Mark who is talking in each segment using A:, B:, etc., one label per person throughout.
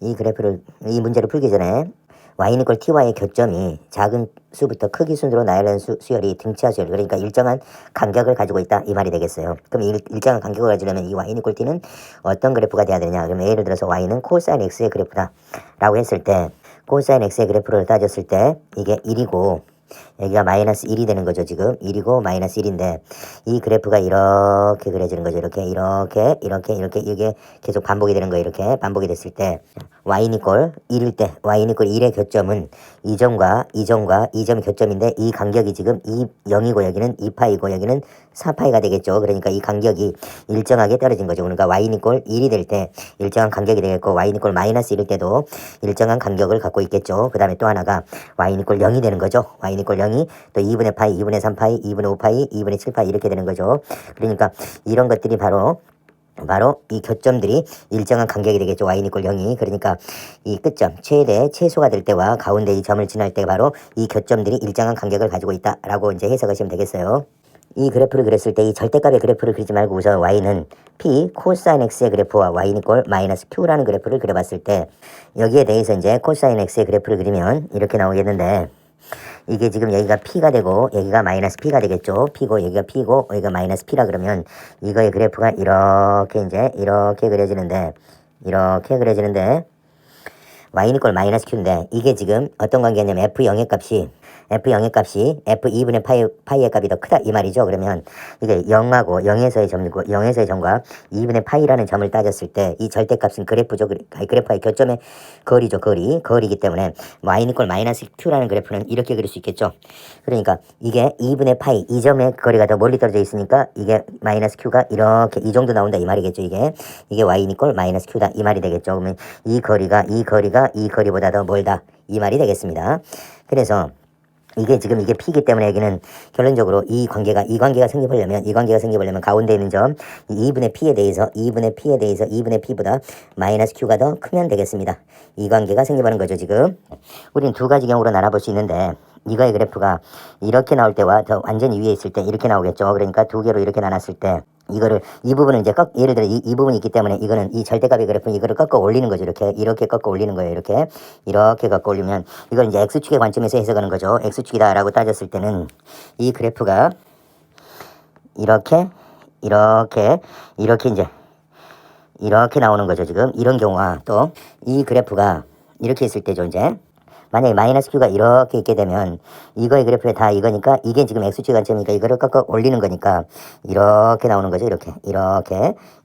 A: 이 그래프를, 이 문제를 풀기 전에 y는 이퀄 ty의 교점이 작은 수부터 크기 순으로 나열된 수열이 등차 수열, 그러니까 일정한 간격을 가지고 있다 이 말이 되겠어요. 그럼 일정한 간격을 가지려면 이 y는 이퀄 t는 어떤 그래프가 돼야 되냐? 그러면 예를 들어서 y는 코사인 x의 그래프다 라고 했을 때, 코사인 x의 그래프를 따졌을 때 이게 1이고 여기가 마이너스 1이 되는 거죠. 지금 1이고 마이너스 1인데 이 그래프가 이렇게 그려지는 거죠. 이렇게 이게 계속 반복이 되는 거예요. 이렇게 반복이 됐을 때 y는 이퀄 1일 때 y는 이퀄 1의 교점은 이 점과 이 점의 교점인데 이 간격이 지금 0이고 여기는 2파이고 여기는 4파이가 되겠죠. 그러니까 이 간격이 일정하게 떨어진 거죠. 그러니까 y는 이퀄 1이 될 때 일정한 간격이 되겠고 y는 이퀄 마이너스 1일 때도 일정한 간격을 갖고 있겠죠. 그 다음에 또 하나가 y는 이퀄 0이 되는 거죠. y는 이퀄 0이 또 2분의 파이, 2분의 3파이, 2분의 5파이, 2분의 7파이 이렇게 되는 거죠. 그러니까 이런 것들이 바로 이 교점들이 일정한 간격이 되겠죠. y는 이퀄 0이. 그러니까 이 끝점, 최소가 될 때와 가운데 이 점을 지날 때 바로 이 교점들이 일정한 간격을 가지고 있다라고 이제 해석하시면 되겠어요. 이 그래프를 그렸을 때 이 절대값의 그래프를 그리지 말고 우선 y는 p 코사인 x의 그래프와 y는 이퀄 마이너스 q라는 그래프를 그려봤을 때 여기에 대해서 이제 코사인 x의 그래프를 그리면 이렇게 나오겠는데 이게 지금 여기가 p가 되고 여기가 마이너스 p가 되겠죠. p고 여기가 p고 여기가 마이너스 p라 그러면 이거의 그래프가 이렇게 그려지는데 y는 이퀄 마이너스 q인데 이게 지금 어떤 관계냐면 f0의 값이 f2분의 파이의 값이 더 크다 이 말이죠. 그러면 이게 0하고 0에서의 점과 2분의 파이라는 점을 따졌을 때 이 절대값은 그래프죠. 그래프의 교점의 거리죠. 거리이기 때문에 y는 이퀄 마이너스 q라는 그래프는 이렇게 그릴 수 있겠죠. 그러니까 이게 2분의 파이 이 점의 거리가 더 멀리 떨어져 있으니까 이게 마이너스 q가 이렇게 이 정도 나온다 이 말이겠죠. 이게 y는 이퀄 마이너스 q다 이 말이 되겠죠. 그러면 이 거리가 이 거리보다 더 멀다 이 말이 되겠습니다. 그래서 이게 p이기 때문에 여기는 결론적으로 이 관계가 생기려면 가운데 있는 점 2분의 p에 대해서 2분의 p보다 마이너스 q가 더 크면 되겠습니다. 이 관계가 생겨버린 거죠. 지금 우리는 두 가지 경우로 나눠볼 수 있는데 이거의 그래프가 이렇게 나올 때와 더 완전히 위에 있을 때 이렇게 나오겠죠. 그러니까 두 개로 이렇게 나눴을 때 이 부분은 이제 예를 들어 이 부분이 있기 때문에 이거는 이 절대값의 그래프는 이거를 꺾어 올리는 거죠. 이렇게 꺾어 올리는 거예요. 이렇게 꺾어 올리면 이걸 이제 x축의 관점에서 해석하는 거죠. x축이다라고 따졌을 때는 이 그래프가 이렇게 나오는 거죠. 지금 이런 경우와 또 이 그래프가 이렇게 있을 때죠. 이제 만약에 마이너스 q가 이렇게 있게 되면 이거의 그래프에 다 이거니까 이게 지금 x축 관점이니까 이거를 꺾어 올리는 거니까 이렇게 나오는 거죠.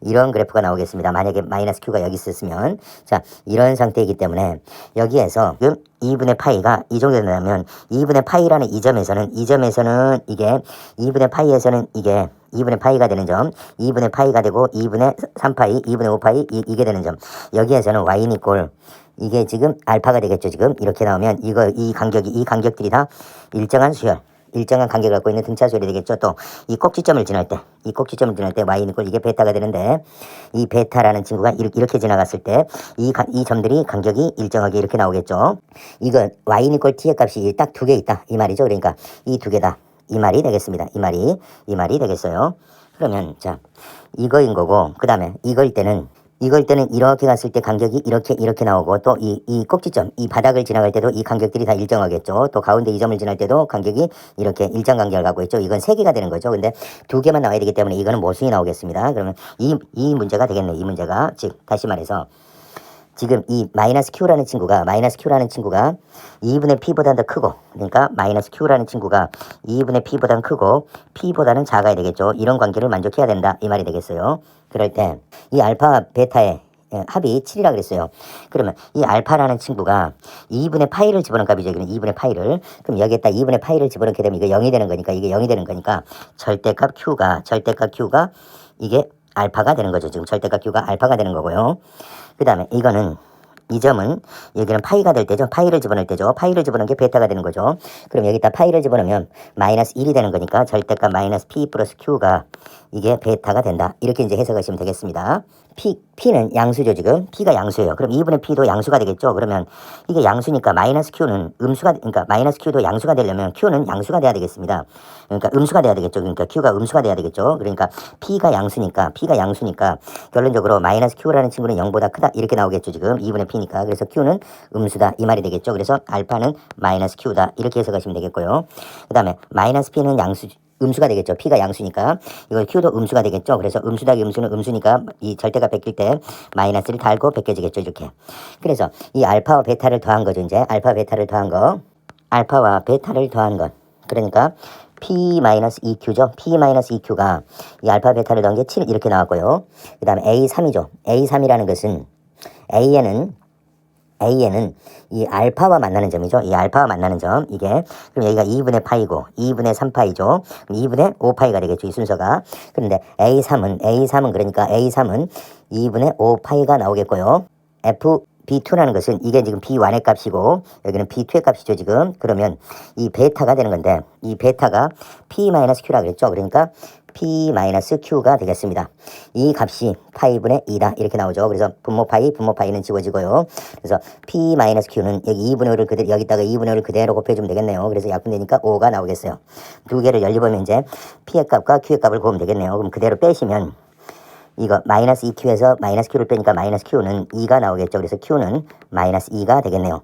A: 이런 그래프가 나오겠습니다. 만약에 마이너스 q가 여기 있었으면 자 이런 상태이기 때문에 여기에서 지금 2분의 파이가 이 정도 된다면 2분의 파이라는 이 점에서는 이게 2분의 파이에서는 이게 2분의 파이가 되는 점 2분의 파이가 되고 2분의 3파이 2분의 5파이 이게 되는 점 여기에서는 y는 이꼴 이게 지금 알파가 되겠죠. 지금 이렇게 나오면 이 간격들이 다 일정한 간격을 갖고 있는 등차 수열이 되겠죠. 또 이 꼭지점을 지날 때 y는 이꼴 이게 베타가 되는데 이 베타라는 친구가 이렇게 지나갔을 때 이 점들이 간격이 일정하게 이렇게 나오겠죠. 이건 y는 이꼴 t의 값이 딱 두 개 있다 이 말이죠. 그러니까 이 두 개다 이 말이 되겠습니다. 이 말이 되겠어요. 그러면 자 이거인 거고 그 다음에 이걸 때는 이렇게 갔을 때 간격이 이렇게 나오고 또 이 꼭지점 이 바닥을 지나갈 때도 이 간격들이 다 일정하겠죠. 또 가운데 이 점을 지날 때도 간격이 이렇게 일정 간격을 갖고 있죠. 이건 세 개가 되는 거죠. 근데 두 개만 나와야 되기 때문에 이거는 모순이 나오겠습니다. 그러면 이 문제가 되겠네. 이 문제가 즉 다시 말해서 지금 이 마이너스 q라는 친구가 2분의 p보다 더 크고 그러니까 마이너스 q라는 친구가 2분의 p보다는 크고 p보다는 작아야 되겠죠. 이런 관계를 만족해야 된다 이 말이 되겠어요. 그럴 때 이 알파 베타의 합이 7이라 그랬어요. 그러면 이 알파라는 친구가 2분의 파이를 집어넣은 값이죠. 2분의 파이를. 그럼 여기에다 2분의 파이를 집어넣게 되면 이게 0이 되는 거니까 절대값 q가 이게 알파가 되는 거죠. 지금 절대값 q가 알파가 되는 거고요. 그 다음에 이 점은 여기는 파이가 될 때죠. 파이를 집어넣을 때죠. 파이를 집어넣은 게 베타가 되는 거죠. 그럼 여기다 파이를 집어넣으면 마이너스 1이 되는 거니까 절대값 마이너스 p 플러스 q가 이게 베타가 된다. 이렇게 이제 해석하시면 되겠습니다. P는 양수죠, 지금. P가 양수예요. 그럼 2분의 P도 양수가 되겠죠? 그러면 이게 양수니까 마이너스 Q는 그러니까 마이너스 Q도 양수가 되려면 Q는 양수가 돼야 되겠습니다. 그러니까 음수가 돼야 되겠죠. 그러니까 Q가 음수가 돼야 되겠죠. 그러니까 P가 양수니까 결론적으로 마이너스 Q라는 친구는 0보다 크다. 이렇게 나오겠죠, 지금. 2분의 P니까. 그래서 Q는 음수다. 이 말이 되겠죠. 그래서 알파는 마이너스 Q다. 이렇게 해석하시면 되겠고요. 그 다음에 마이너스 P는 음수가 되겠죠. P가 양수니까 이걸 Q도 음수가 되겠죠. 그래서 음수 더하기 음수는 음수니까 이 절대가 베낄 때 마이너스를 달고 베껴지겠죠. 이렇게. 그래서 이 알파와 베타를 더한 거죠. 이제 알파 베타를 더한 거. 알파와 베타를 더한 것. 그러니까 P-2Q죠. P-2Q가 이 알파 베타를 더한 게 7 이렇게 나왔고요. 그 다음에 A3이죠. A3이라는 것은 A에는 이 알파와 만나는 점이죠. 이 알파와 만나는 점. 이게 그럼 여기가 2분의 파이고 2분의 3파이죠. 그럼 2분의 5파이가 되겠죠. 이 순서가. 그런데 A3은 그러니까 A3은 2분의 5파이가 나오겠고요. B2라는 것은 이게 지금 B1의 값이고 여기는 B2의 값이죠, 지금. 그러면 이 베타가 되는 건데 이 베타가 P-Q라 그랬죠. 그러니까 P-Q가 되겠습니다. 이 값이 파이분의 2다. 이렇게 나오죠. 그래서 분모 파이는 지워지고요. 그래서 P-Q는 여기 2분의 5를 그대로 여기다가 2분의 5를 그대로 곱해주면 되겠네요. 그래서 약분되니까 5가 나오겠어요. 두 개를 열리보면 이제 P의 값과 Q의 값을 구하면 되겠네요. 그럼 그대로 빼시면 이거 마이너스 2Q에서 마이너스 Q를 빼니까 마이너스 Q는 2가 나오겠죠. 그래서 Q는 마이너스 2가 되겠네요.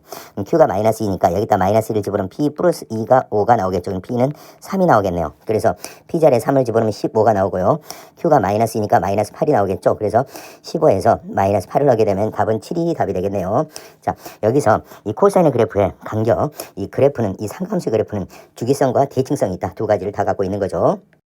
A: Q가 마이너스 2니까 여기다 마이너스 1을 집어넣으면 P 플러스 2가 5가 나오겠죠. 그럼 P는 3이 나오겠네요. 그래서 P 자리에 3을 집어넣으면 15가 나오고요. Q가 마이너스 2니까 마이너스 8이 나오겠죠. 그래서 15에서 마이너스 8을 하게 되면 답은 7이 답이 되겠네요. 자, 여기서 이 코사인의 그래프의 간격, 이 그래프는 이 삼각함수의 그래프는 주기성과 대칭성이 있다. 두 가지를 다 갖고 있는 거죠.